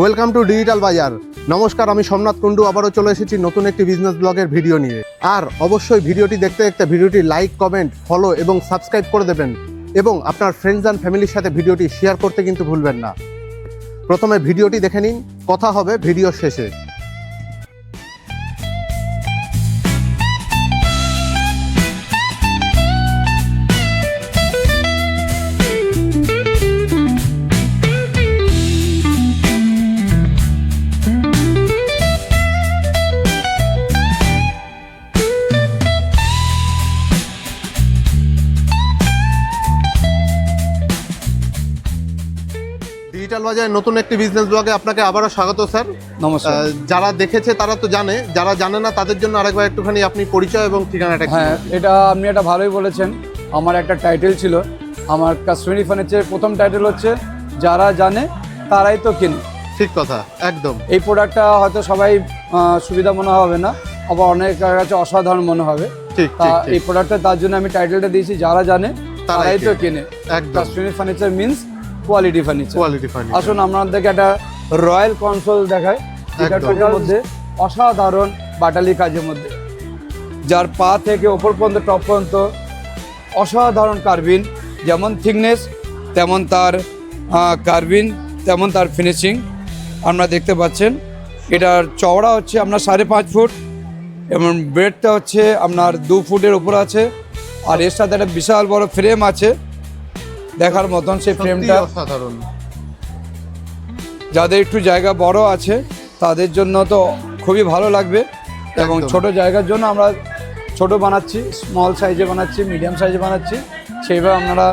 Welcome to digital বাজার। নমস্কার, আমি সোমনাথ কুন্ডু আবারও চলে এসেছি নতুন একটি বিজনেস ব্লগের ভিডিও নিয়ে। আর অবশ্যই ভিডিওটি দেখতে দেখতে ভিডিওটি লাইক, কমেন্ট, ফলো এবং সাবস্ক্রাইব করে দেবেন এবং আপনার ফ্রেন্ডস অ্যান্ড ফ্যামিলির সাথে ভিডিওটি শেয়ার করতে কিন্তু ভুলবেন না। প্রথমে ভিডিওটি দেখে নিন, কথা হবে ভিডিওর শেষে। ডিজিটাল বাজারে নতুন একটি বিজনেস ব্লগে আপনাকে আবারও স্বাগত স্যার। নমস্কার। যারা দেখেছে তারা তো জানে, যারা জানে না তাদের জন্য আরেকবার একটুখানি আপনি পরিচয় এবং ঠিকানাটা। হ্যাঁ, এটা আপনি এটা ভালোই বলেছেন। আমার একটা টাইটেল ছিল, আমার কাশ্মীরি ফার্নিচারের প্রথম টাইটেল হচ্ছে যারা জানে তারাই তো কিনে। ঠিক কথা, একদম। এই প্রোডাক্টটা হয়তো সবাই সুবিধা মনে হবে না, আবার অনেকের কাছে অসাধারণ মনে হবে। ঠিক তা ঠিক এই প্রোডাক্টটা তার জন্য আমি টাইটেলটা দিয়েছি যারা জানে তারাই তো কিনে। একদম। Kashmiri furniture means quality furniture. Quality furniture. আসুন আপনাদেরকে একটা রয়্যাল কনসোল দেখায়, যেটার মধ্যে অসাধারণ বাটালি কাজের মধ্যে, যার পা থেকে ওপর পর্যন্ত টপ পর্যন্ত অসাধারণ কার্ভিন, যেমন থিকনেস তেমন তার কার্ভিন, তেমন তার ফিনিশিং আপনারা দেখতে পাচ্ছেন। এটার চওড়া হচ্ছে আপনার 5.5 ফুট এবং ব্রেডটা হচ্ছে আপনার 2 ফুটের উপর আছে। আর এর সাথে একটা বিশাল বড় ফ্রেম আছে দেখার মতন। সেই ফ্রেমটা অসাধারণ। যাদের একটু জায়গা বড় আছে তাদের জন্য তো খুবই ভালো লাগবে, এবং একদম। ছোট জায়গার জন্য আমরা ছোট বানাচ্ছি, স্মল সাইজে বানাচ্ছি, মিডিয়াম সাইজে বানাচ্ছি, সেইভাবে আপনারা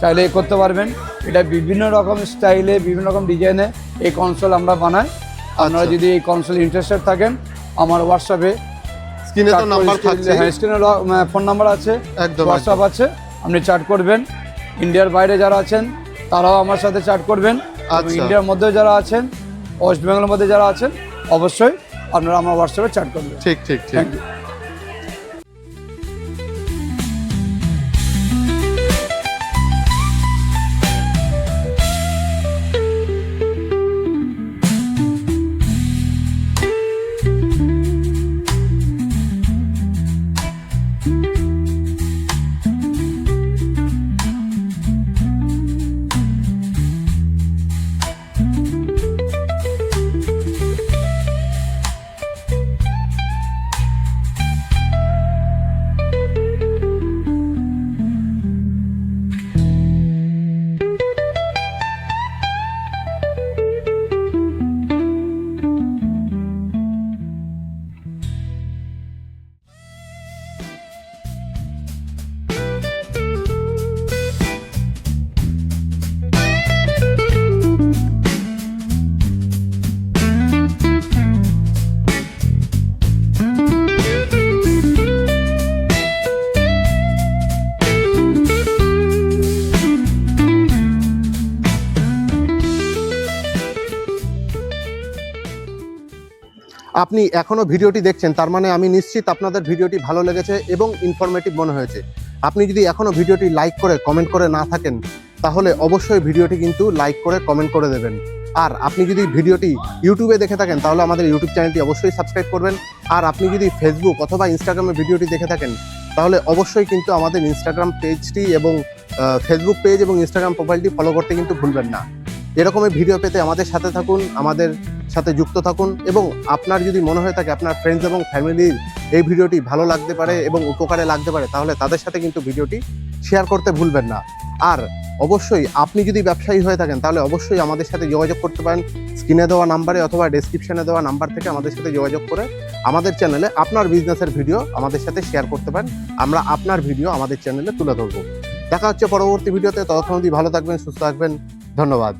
চাইলে করতে পারবেন। এটা বিভিন্ন রকম স্টাইলে, বিভিন্ন রকম ডিজাইনে এই কনসোল আমরা বানাই। আপনারা যদি এই কনসোল ইন্টারেস্টেড থাকেন, আমার হোয়াটসঅ্যাপে স্ক্রিনে তো নাম্বার থাকছে। হ্যাঁ, স্ক্রিনে ফোন নাম্বার আছে, একদম। হোয়াটসঅ্যাপ আছে, আপনি চ্যাট করবেন। ইন্ডিয়ার বাইরে যারা আছেন তারাও আমার সাথে চ্যাট করবেন। আচ্ছা। ইন্ডিয়ার মধ্যে যারা আছেন, ওয়েস্ট বেঙ্গলের মধ্যে যারা আছেন, অবশ্যই আপনারা আমার হোয়াটসঅ্যাপে চ্যাট করবেন। ঠিক ঠিক ঠিক। Thank you. আপনি এখনও ভিডিওটি দেখছেন, তার মানে আমি নিশ্চিত আপনাদের ভিডিওটি ভালো লেগেছে এবং ইনফরমেটিভ মনে হয়েছে। আপনি যদি এখনও ভিডিওটি লাইক করে কমেন্ট করে না থাকেন, তাহলে অবশ্যই ভিডিওটি কিন্তু লাইক করে কমেন্ট করে দেবেন। আর আপনি যদি ভিডিওটি ইউটিউবে দেখে থাকেন, তাহলে আমাদের ইউটিউব চ্যানেলটি অবশ্যই সাবস্ক্রাইব করবেন। আর আপনি যদি ফেসবুক অথবা ইনস্টাগ্রামে ভিডিওটি দেখে থাকেন, তাহলে অবশ্যই কিন্তু আমাদের ইনস্টাগ্রাম পেজটি এবং ফেসবুক পেজ এবং ইনস্টাগ্রাম প্রোফাইলটি ফলো করতে কিন্তু ভুলবেন না। এরকমের ভিডিও পেতে আমাদের সাথে থাকুন, আমাদের সাথে যুক্ত থাকুন। এবং আপনার যদি মনে হয়ে থাকে আপনার ফ্রেন্ডস এবং ফ্যামিলির এই ভিডিওটি ভালো লাগতে পারে এবং উপকারে লাগতে পারে, তাহলে তাদের সাথে কিন্তু ভিডিওটি শেয়ার করতে ভুলবেন না। আর অবশ্যই আপনি যদি ব্যবসায়ী হয়ে থাকেন, তাহলে অবশ্যই আমাদের সাথে যোগাযোগ করতে পারেন স্ক্রিনে দেওয়া নাম্বারে অথবা ডেসক্রিপশনে দেওয়া নাম্বার থেকে আমাদের সাথে যোগাযোগ করে আমাদের চ্যানেলে আপনার বিজনেসের ভিডিও আমাদের সাথে শেয়ার করতে পারেন। আমরা আপনার ভিডিও আমাদের চ্যানেলে তুলে ধরবো। দেখা হচ্ছে পরবর্তী ভিডিওতে। ততক্ষণ অবধি ভালো থাকবেন, সুস্থ থাকবেন। ধন্যবাদ।